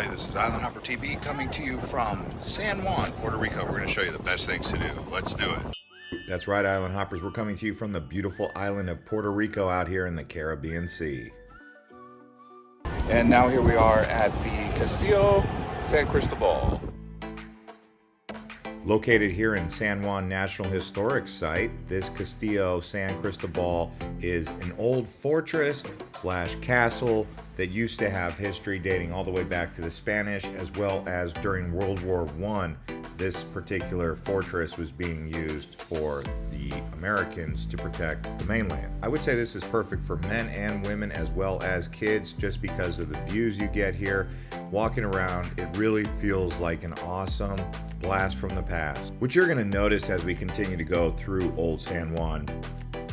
everybody, this is Island Hopper TV coming to you from San Juan, Puerto Rico. We're going to show you the best things to do. Let's do it. That's right, Island Hoppers. We're coming to you from the beautiful island of Puerto Rico out here in the Caribbean Sea. And now here we are at the Castillo San Cristobal. Located here in San Juan National Historic Site, this Castillo San Cristobal is an old fortress / castle that used to have history dating all the way back to the Spanish, as well as during World War I. This particular fortress was being used for the Americans to protect the mainland. I would say this is perfect for men and women as well as kids, just because of the views you get here. Walking around, it really feels like an awesome blast from the past, which you're going to notice as we continue to go through Old San Juan.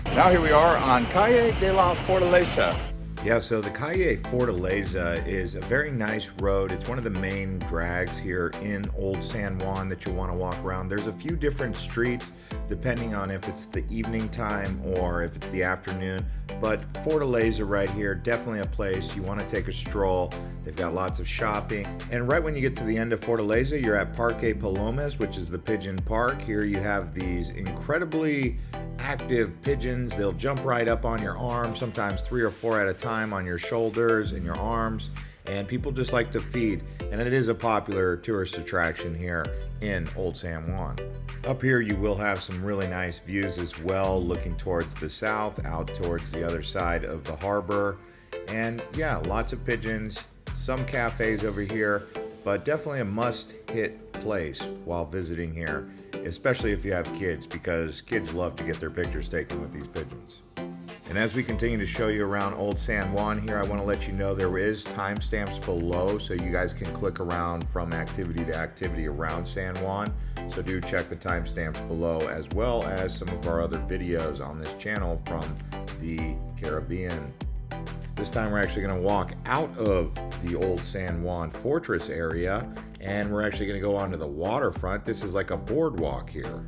Now here we are on Calle de la Fortaleza. Yeah, so the Calle Fortaleza is a very nice road. It's one of the main drags here in Old San Juan that you'll want to walk around. There's a few different streets depending on if it's the evening time or if it's the afternoon. But Fortaleza right here, definitely a place you want to take a stroll. They've got lots of shopping. And right when you get to the end of Fortaleza, you're at Parque Palomas, which is the pigeon park. Here you have these incredibly active pigeons. They'll jump right up on your arm, sometimes 3 or 4 at a time on your shoulders and your arms, and people just like to feed. And it is a popular tourist attraction here in Old San Juan. Up here you will have some really nice views as well, looking towards the south, out towards the other side of the harbor. And yeah, lots of pigeons, some cafes over here, but definitely a must-hit place while visiting here, especially if you have kids, because kids love to get their pictures taken with these pigeons. And as we continue to show you around Old San Juan here, I want to let you know there is timestamps below, so you guys can click around from activity to activity around San Juan. So do check the timestamps below, as well as some of our other videos on this channel from the Caribbean. This time we're actually going to walk out of the Old San Juan Fortress area, and we're actually going to go onto the waterfront. This is like a boardwalk here.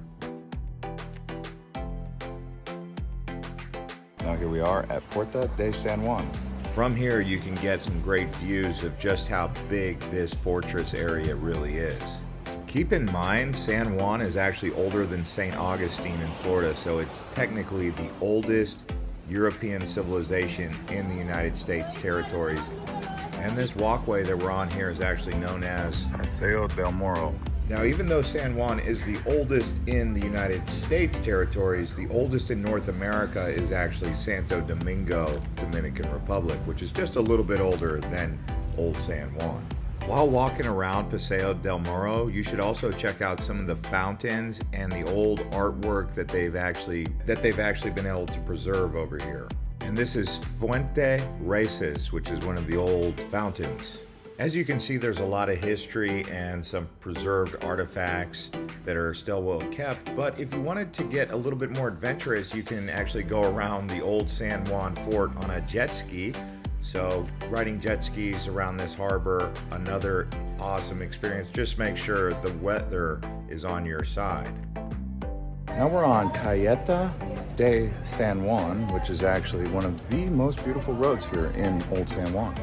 Now here we are at Puerta De San Juan. From here you can get some great views of just how big this fortress area really is. Keep in mind, San Juan is actually older than St. Augustine in Florida, so it's technically the oldest European civilization in the United States territories. And this walkway that we're on here is actually known as Paseo Del Morro. Now, even though San Juan is the oldest in the United States territories, the oldest in North America is actually Santo Domingo, Dominican Republic, which is just a little bit older than Old San Juan. While walking around Paseo Del Morro, you should also check out some of the fountains and the old artwork that they've actually been able to preserve over here. And this is Fuente Races, which is one of the old fountains. As you can see, there's a lot of history and some preserved artifacts that are still well kept. But if you wanted to get a little bit more adventurous, you can actually go around the old San Juan fort on a jet ski. So riding jet skis around this harbor, another awesome experience. Just make sure the weather is on your side. Now we're on Caleta De San Juan, which is actually one of the most beautiful roads here in Old San Juan.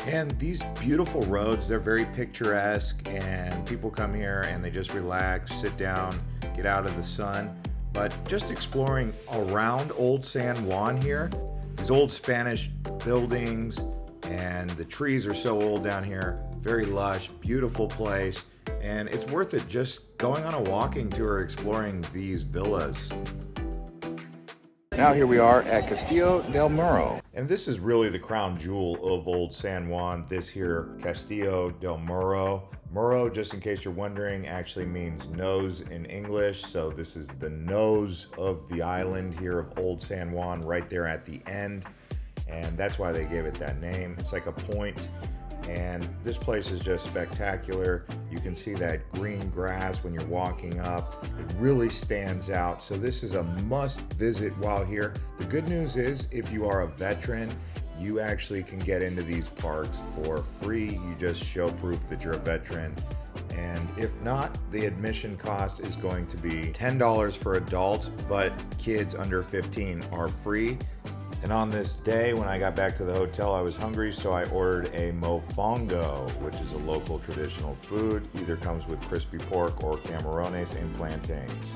And these beautiful roads, they're very picturesque, and people come here and they just relax, sit down, get out of the sun. But just exploring around Old San Juan here, these old Spanish buildings, and the trees are so old down here, very lush, beautiful place, and it's worth it just going on a walking tour exploring these villas. Now here we are at Castillo Del Morro. And this is really the crown jewel of Old San Juan, this here Castillo Del Morro. Morro, just in case you're wondering, actually means nose in English. So this is the nose of the island here of Old San Juan, right there at the end. And that's why they gave it that name. It's like a point. And this place is just spectacular. You can see that green grass when you're walking up. It really stands out. So this is a must visit while here. The good news is, if you are a veteran, you actually can get into these parks for free. You just show proof that you're a veteran. And if not, the admission cost is going to be $10 for adults, but kids under 15 are free. And on this day, when I got back to the hotel, I was hungry, so I ordered a mofongo, which is a local traditional food. Either comes with crispy pork or camarones and plantains.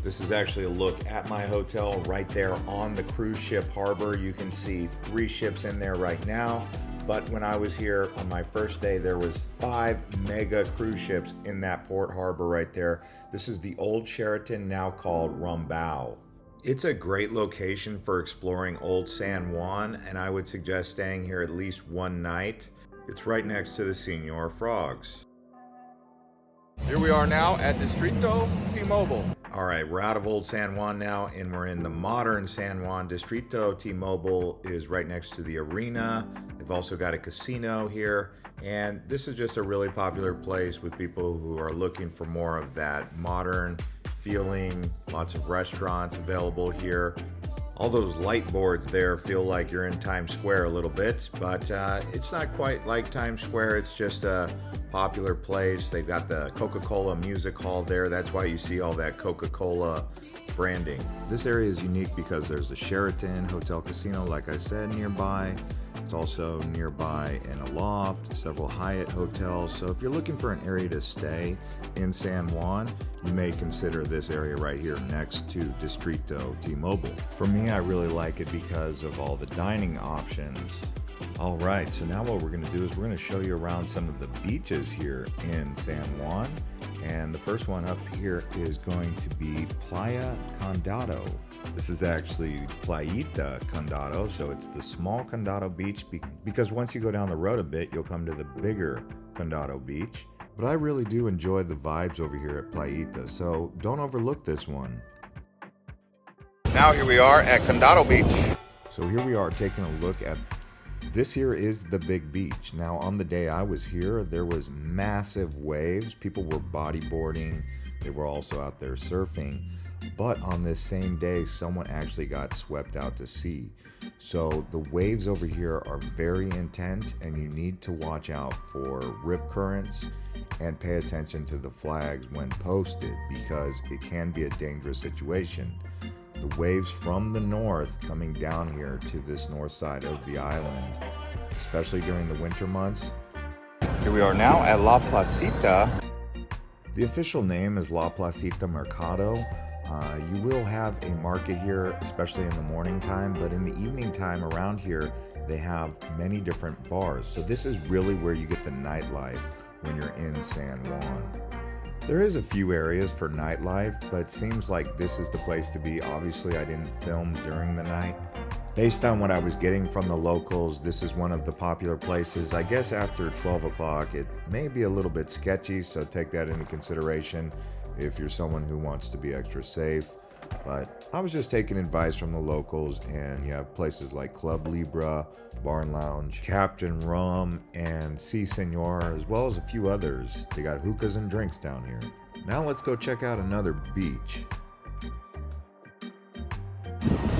This is actually a look at my hotel right there on the cruise ship harbor. You can see 3 ships in there right now. But when I was here on my first day, there was 5 mega cruise ships in that port harbor right there. This is the old Sheraton, now called Rumbao. It's a great location for exploring Old San Juan, and I would suggest staying here at least one night. It's right next to the Señor Frogs. Here we are now at Distrito T-Mobile. All right, we're out of Old San Juan now, and we're in the modern San Juan. Distrito T-Mobile is right next to the arena. They've also got a casino here, and this is just a really popular place with people who are looking for more of that modern feeling. Lots of restaurants available here. All those light boards there feel like you're in Times Square a little bit, but it's not quite like Times Square. It's just a popular place. They've got the Coca-Cola Music Hall there. That's why you see all that Coca-Cola branding. This area is unique because there's the Sheraton Hotel Casino, like I said, nearby. It's also nearby in a loft, several Hyatt hotels. So if you're looking for an area to stay in San Juan, you may consider this area right here next to Distrito T-Mobile. For me, I really like it because of all the dining options. All right, so now what we're going to do is we're going to show you around some of the beaches here in San Juan. And the first one up here is going to be Playita Condado. This is actually Playita Condado, so it's the small Condado Beach because once you go down the road a bit, you'll come to the bigger Condado Beach. But I really do enjoy the vibes over here at Playita, so don't overlook this one. Now here we are at Condado Beach. So here we are taking a look at this. Here is the big beach. Now on the day I was here, there was massive waves. People were bodyboarding. They were also out there surfing. But on this same day, someone actually got swept out to sea. So the waves over here are very intense, and you need to watch out for rip currents and pay attention to the flags when posted because it can be a dangerous situation. The waves from the north coming down here to this north side of the island, especially during the winter months. Here we are now at La Placita. The official name is La Placita Mercado. You will have a market here, especially in the morning time, but in the evening time around here, they have many different bars. So this is really where you get the nightlife when you're in San Juan. There is a few areas for nightlife, but it seems like this is the place to be. Obviously, I didn't film during the night. Based on what I was getting from the locals, this is one of the popular places. I guess after 12 o'clock, it may be a little bit sketchy, so take that into consideration if you're someone who wants to be extra safe. But I was just taking advice from the locals, and you have places like Club Libra, Bar and Lounge, Captain Rum, and Si Senor, as well as a few others. They got hookahs and drinks down here. Now let's go check out another beach.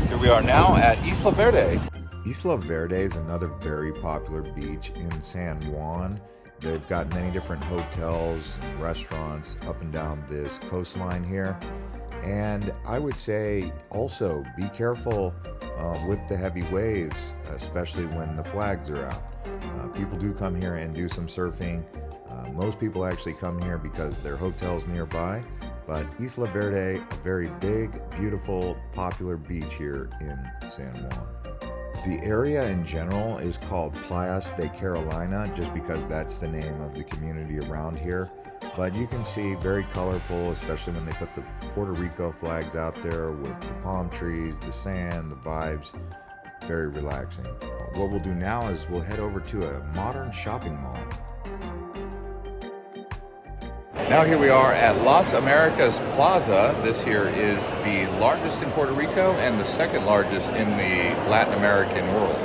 Here we are now at Isla Verde. Isla Verde is another very popular beach in San Juan. They've got many different hotels and restaurants up and down this coastline here. And I would say also be careful with the heavy waves, especially when the flags are out. People do come here and do some surfing. Most people actually come here because their hotel's nearby. But Isla Verde, a very big, beautiful, popular beach here in San Juan. The area in general is called Playas de Carolina, just because that's the name of the community around here. But you can see very colorful, especially when they put the Puerto Rico flags out there with the palm trees, the sand, the vibes. Very relaxing. What we'll do now is we'll head over to a modern shopping mall. Now here we are at Las Americas Plaza. This here is the largest in Puerto Rico and the second largest in the Latin American world.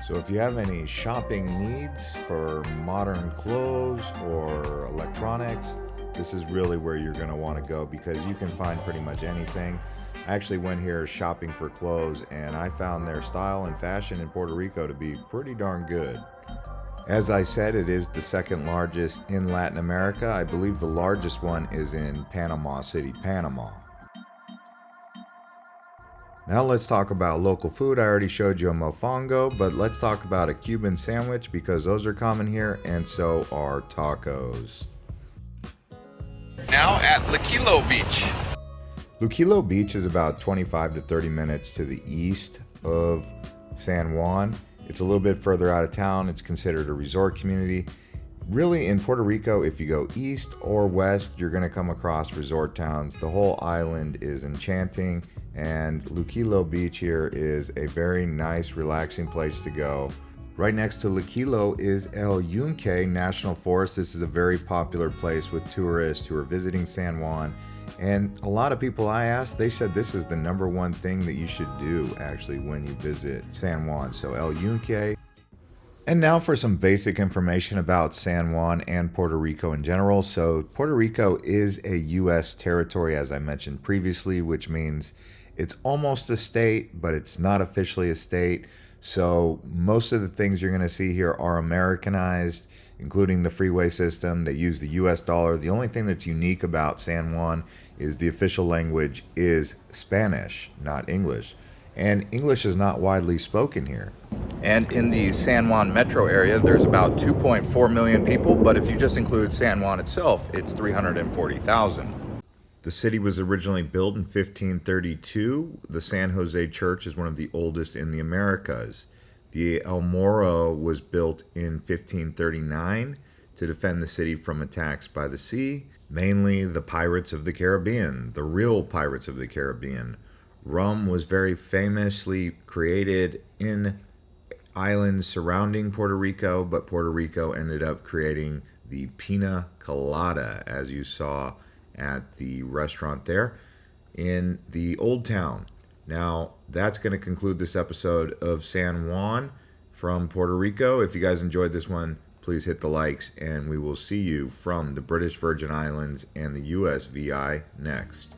So if you have any shopping needs for modern clothes or electronics, this is really where you're going to want to go because you can find pretty much anything. I actually went here shopping for clothes and I found their style and fashion in Puerto Rico to be pretty darn good. As I said, it is the second largest in Latin America. I believe the largest one is in Panama City, Panama. Now let's talk about local food. I already showed you a mofongo, but let's talk about a Cuban sandwich because those are common here, and so are tacos. Now at Luquillo Beach. Luquillo Beach is about 25 to 30 minutes to the east of San Juan. It's a little bit further out of town. It's considered a resort community. Really, in Puerto Rico, if you go east or west, you're going to come across resort towns. The whole island is enchanting, and Luquillo Beach here is a very nice, relaxing place to go. Right next to Luquillo is El Yunque National Forest. This is a very popular place with tourists who are visiting San Juan. And a lot of people I asked, they said this is the #1 thing that you should do actually when you visit San Juan. So El Yunque. And now for some basic information about San Juan and Puerto Rico in general. So Puerto Rico is a U.S. territory, as I mentioned previously, which means it's almost a state, but it's not officially a state. So most of the things you're going to see here are Americanized, including the freeway system. They use the US dollar. The only thing that's unique about San Juan is the official language is Spanish, not English. And English is not widely spoken here. And in the San Juan metro area, there's about 2.4 million people, but if you just include San Juan itself, it's 340,000. The city was originally built in 1532. The San Jose Church is one of the oldest in the Americas. The El Morro was built in 1539 to defend the city from attacks by the sea, mainly the pirates of the Caribbean, the real pirates of the Caribbean. Rum was very famously created in islands surrounding Puerto Rico, but Puerto Rico ended up creating the pina colada, as you saw at the restaurant there in the Old Town. Now, that's going to conclude this episode of San Juan from Puerto Rico. If you guys enjoyed this one, please hit the likes, and we will see you from the British Virgin Islands and the US VI next.